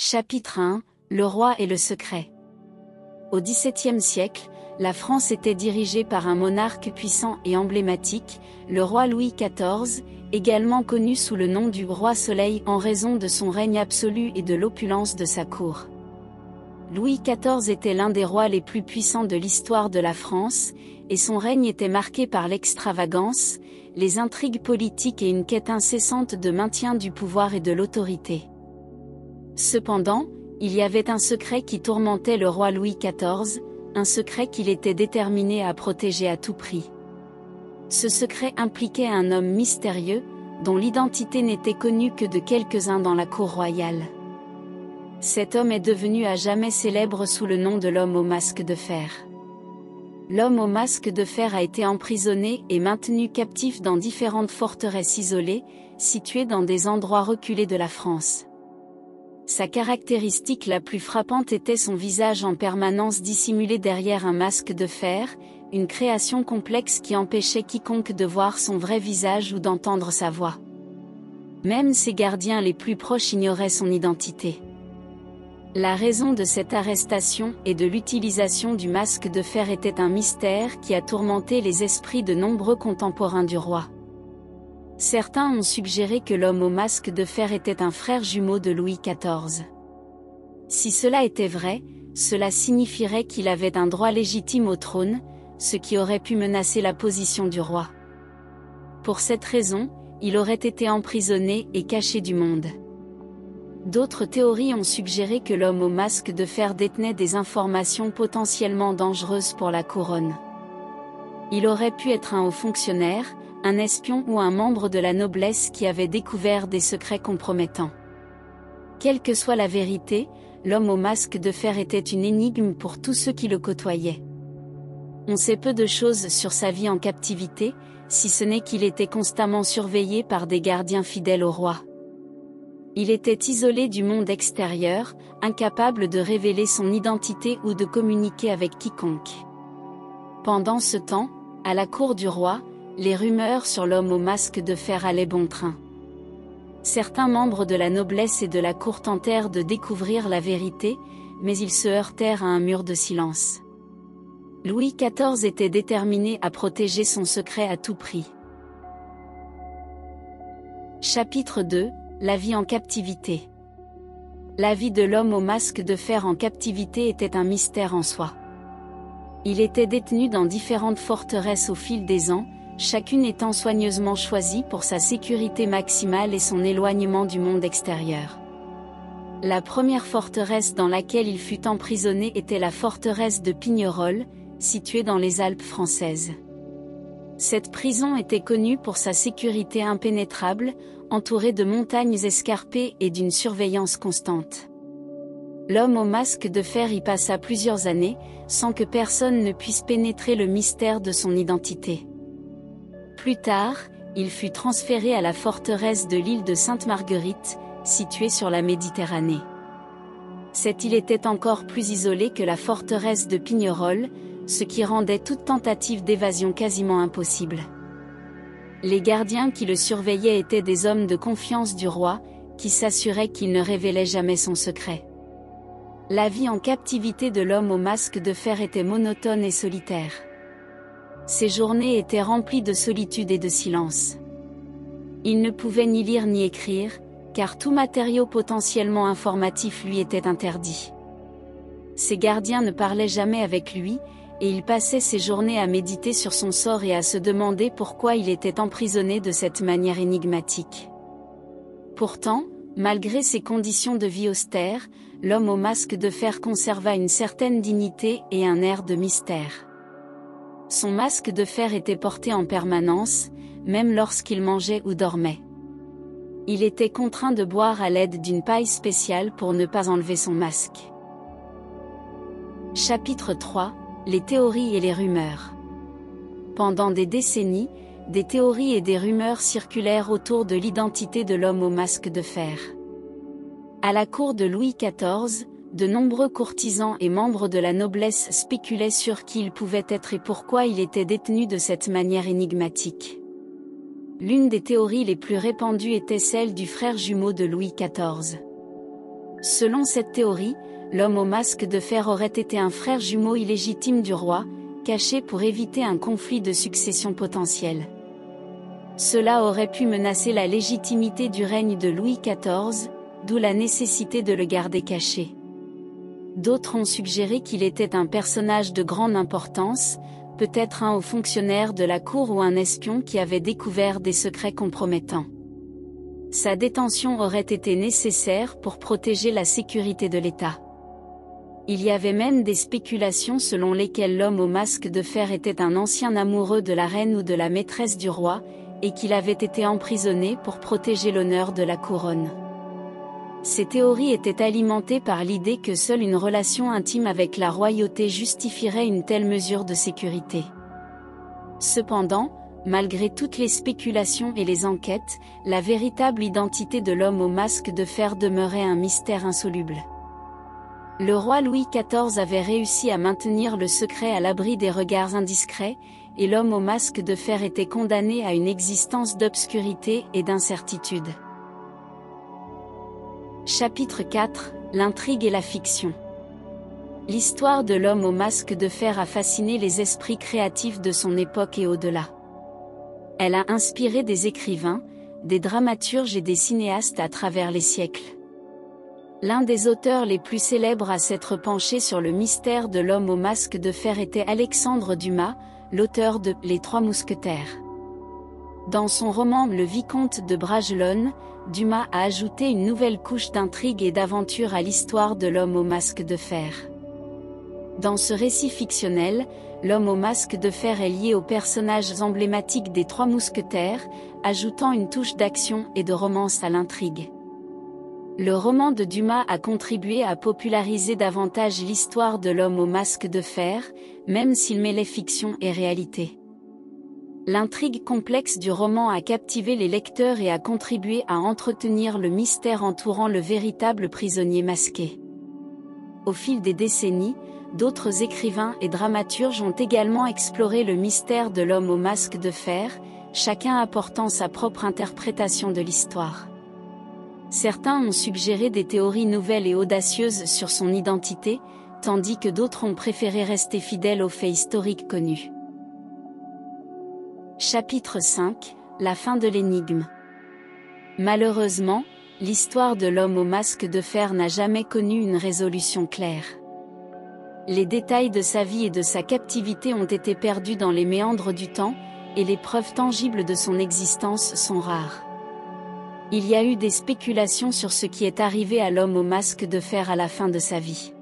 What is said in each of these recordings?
Chapitre 1, Le roi et le secret. Au XVIIe siècle, la France était dirigée par un monarque puissant et emblématique, le roi Louis XIV, également connu sous le nom du roi Soleil en raison de son règne absolu et de l'opulence de sa cour. Louis XIV était l'un des rois les plus puissants de l'histoire de la France, et son règne était marqué par l'extravagance, les intrigues politiques et une quête incessante de maintien du pouvoir et de l'autorité. Cependant, il y avait un secret qui tourmentait le roi Louis XIV, un secret qu'il était déterminé à protéger à tout prix. Ce secret impliquait un homme mystérieux, dont l'identité n'était connue que de quelques-uns dans la cour royale. Cet homme est devenu à jamais célèbre sous le nom de l'homme au masque de fer. L'homme au masque de fer a été emprisonné et maintenu captif dans différentes forteresses isolées, situées dans des endroits reculés de la France. Sa caractéristique la plus frappante était son visage en permanence dissimulé derrière un masque de fer, une création complexe qui empêchait quiconque de voir son vrai visage ou d'entendre sa voix. Même ses gardiens les plus proches ignoraient son identité. La raison de cette arrestation et de l'utilisation du masque de fer était un mystère qui a tourmenté les esprits de nombreux contemporains du roi. Certains ont suggéré que l'homme au masque de fer était un frère jumeau de Louis XIV. Si cela était vrai, cela signifierait qu'il avait un droit légitime au trône, ce qui aurait pu menacer la position du roi. Pour cette raison, il aurait été emprisonné et caché du monde. D'autres théories ont suggéré que l'homme au masque de fer détenait des informations potentiellement dangereuses pour la couronne. Il aurait pu être un haut fonctionnaire, un espion ou un membre de la noblesse qui avait découvert des secrets compromettants. Quelle que soit la vérité, l'homme au masque de fer était une énigme pour tous ceux qui le côtoyaient. On sait peu de choses sur sa vie en captivité, si ce n'est qu'il était constamment surveillé par des gardiens fidèles au roi. Il était isolé du monde extérieur, incapable de révéler son identité ou de communiquer avec quiconque. Pendant ce temps, à la cour du roi, les rumeurs sur l'homme au masque de fer allaient bon train. Certains membres de la noblesse et de la cour tentèrent de découvrir la vérité, mais ils se heurtèrent à un mur de silence. Louis XIV était déterminé à protéger son secret à tout prix. Chapitre 2 – La vie en captivité. La vie de l'homme au masque de fer en captivité était un mystère en soi. Il était détenu dans différentes forteresses au fil des ans, chacune étant soigneusement choisie pour sa sécurité maximale et son éloignement du monde extérieur. La première forteresse dans laquelle il fut emprisonné était la forteresse de Pignerol, située dans les Alpes françaises. Cette prison était connue pour sa sécurité impénétrable, entourée de montagnes escarpées et d'une surveillance constante. L'homme au masque de fer y passa plusieurs années, sans que personne ne puisse pénétrer le mystère de son identité. Plus tard, il fut transféré à la forteresse de l'île de Sainte-Marguerite, située sur la Méditerranée. Cette île était encore plus isolée que la forteresse de Pignerol, ce qui rendait toute tentative d'évasion quasiment impossible. Les gardiens qui le surveillaient étaient des hommes de confiance du roi, qui s'assuraient qu'il ne révélait jamais son secret. La vie en captivité de l'homme au masque de fer était monotone et solitaire. Ses journées étaient remplies de solitude et de silence. Il ne pouvait ni lire ni écrire, car tout matériau potentiellement informatif lui était interdit. Ses gardiens ne parlaient jamais avec lui, et il passait ses journées à méditer sur son sort et à se demander pourquoi il était emprisonné de cette manière énigmatique. Pourtant, malgré ses conditions de vie austères, l'homme au masque de fer conserva une certaine dignité et un air de mystère. Son masque de fer était porté en permanence, même lorsqu'il mangeait ou dormait. Il était contraint de boire à l'aide d'une paille spéciale pour ne pas enlever son masque. Chapitre 3 – Les théories et les rumeurs. Pendant des décennies, des théories et des rumeurs circulèrent autour de l'identité de l'homme au masque de fer. À la cour de Louis XIV, de nombreux courtisans et membres de la noblesse spéculaient sur qui il pouvait être et pourquoi il était détenu de cette manière énigmatique. L'une des théories les plus répandues était celle du frère jumeau de Louis XIV. Selon cette théorie, l'homme au masque de fer aurait été un frère jumeau illégitime du roi, caché pour éviter un conflit de succession potentiel. Cela aurait pu menacer la légitimité du règne de Louis XIV, d'où la nécessité de le garder caché. D'autres ont suggéré qu'il était un personnage de grande importance, peut-être un haut fonctionnaire de la cour ou un espion qui avait découvert des secrets compromettants. Sa détention aurait été nécessaire pour protéger la sécurité de l'État. Il y avait même des spéculations selon lesquelles l'homme au masque de fer était un ancien amoureux de la reine ou de la maîtresse du roi, et qu'il avait été emprisonné pour protéger l'honneur de la couronne. Ces théories étaient alimentées par l'idée que seule une relation intime avec la royauté justifierait une telle mesure de sécurité. Cependant, malgré toutes les spéculations et les enquêtes, la véritable identité de l'homme au masque de fer demeurait un mystère insoluble. Le roi Louis XIV avait réussi à maintenir le secret à l'abri des regards indiscrets, et l'homme au masque de fer était condamné à une existence d'obscurité et d'incertitude. Chapitre 4 : L'intrigue et la fiction. L'histoire de l'homme au masque de fer a fasciné les esprits créatifs de son époque et au-delà. Elle a inspiré des écrivains, des dramaturges et des cinéastes à travers les siècles. L'un des auteurs les plus célèbres à s'être penché sur le mystère de l'homme au masque de fer était Alexandre Dumas, l'auteur de Les Trois Mousquetaires. Dans son roman Le Vicomte de Bragelonne, Dumas a ajouté une nouvelle couche d'intrigue et d'aventure à l'histoire de l'homme au masque de fer. Dans ce récit fictionnel, l'homme au masque de fer est lié aux personnages emblématiques des Trois Mousquetaires, ajoutant une touche d'action et de romance à l'intrigue. Le roman de Dumas a contribué à populariser davantage l'histoire de l'homme au masque de fer, même s'il mêlait fiction et réalité. L'intrigue complexe du roman a captivé les lecteurs et a contribué à entretenir le mystère entourant le véritable prisonnier masqué. Au fil des décennies, d'autres écrivains et dramaturges ont également exploré le mystère de l'homme au masque de fer, chacun apportant sa propre interprétation de l'histoire. Certains ont suggéré des théories nouvelles et audacieuses sur son identité, tandis que d'autres ont préféré rester fidèles aux faits historiques connus. Chapitre 5 : La fin de l'énigme. Malheureusement, l'histoire de l'homme au masque de fer n'a jamais connu une résolution claire. Les détails de sa vie et de sa captivité ont été perdus dans les méandres du temps, et les preuves tangibles de son existence sont rares. Il y a eu des spéculations sur ce qui est arrivé à l'homme au masque de fer à la fin de sa vie.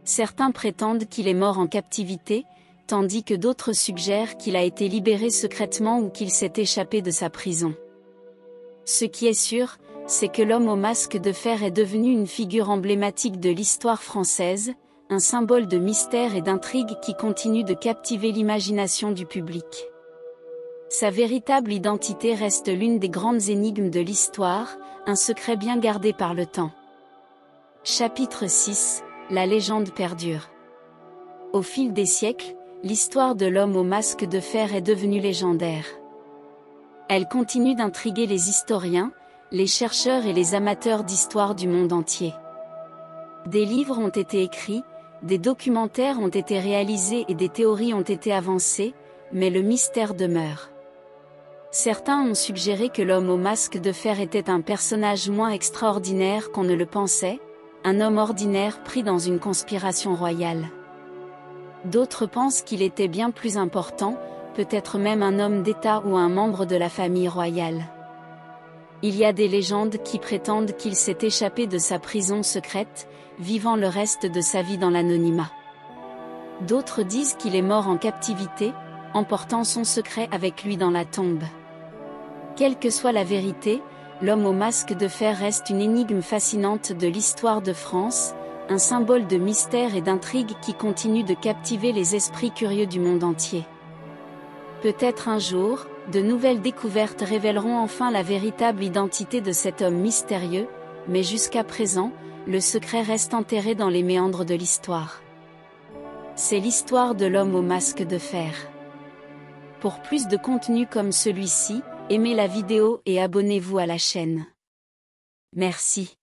Certains prétendent qu'il est mort en captivité, tandis que d'autres suggèrent qu'il a été libéré secrètement ou qu'il s'est échappé de sa prison. Ce qui est sûr, c'est que l'homme au masque de fer est devenu une figure emblématique de l'histoire française, un symbole de mystère et d'intrigue qui continue de captiver l'imagination du public. Sa véritable identité reste l'une des grandes énigmes de l'histoire, un secret bien gardé par le temps. Chapitre 6 : La légende perdure. Au fil des siècles, l'histoire de l'homme au masque de fer est devenue légendaire. Elle continue d'intriguer les historiens, les chercheurs et les amateurs d'histoire du monde entier. Des livres ont été écrits, des documentaires ont été réalisés et des théories ont été avancées, mais le mystère demeure. Certains ont suggéré que l'homme au masque de fer était un personnage moins extraordinaire qu'on ne le pensait, un homme ordinaire pris dans une conspiration royale. D'autres pensent qu'il était bien plus important, peut-être même un homme d'État ou un membre de la famille royale. Il y a des légendes qui prétendent qu'il s'est échappé de sa prison secrète, vivant le reste de sa vie dans l'anonymat. D'autres disent qu'il est mort en captivité, emportant son secret avec lui dans la tombe. Quelle que soit la vérité, l'homme au masque de fer reste une énigme fascinante de l'histoire de France, un symbole de mystère et d'intrigue qui continue de captiver les esprits curieux du monde entier. Peut-être un jour, de nouvelles découvertes révéleront enfin la véritable identité de cet homme mystérieux, mais jusqu'à présent, le secret reste enterré dans les méandres de l'histoire. C'est l'histoire de l'homme au masque de fer. Pour plus de contenu comme celui-ci, aimez la vidéo et abonnez-vous à la chaîne. Merci.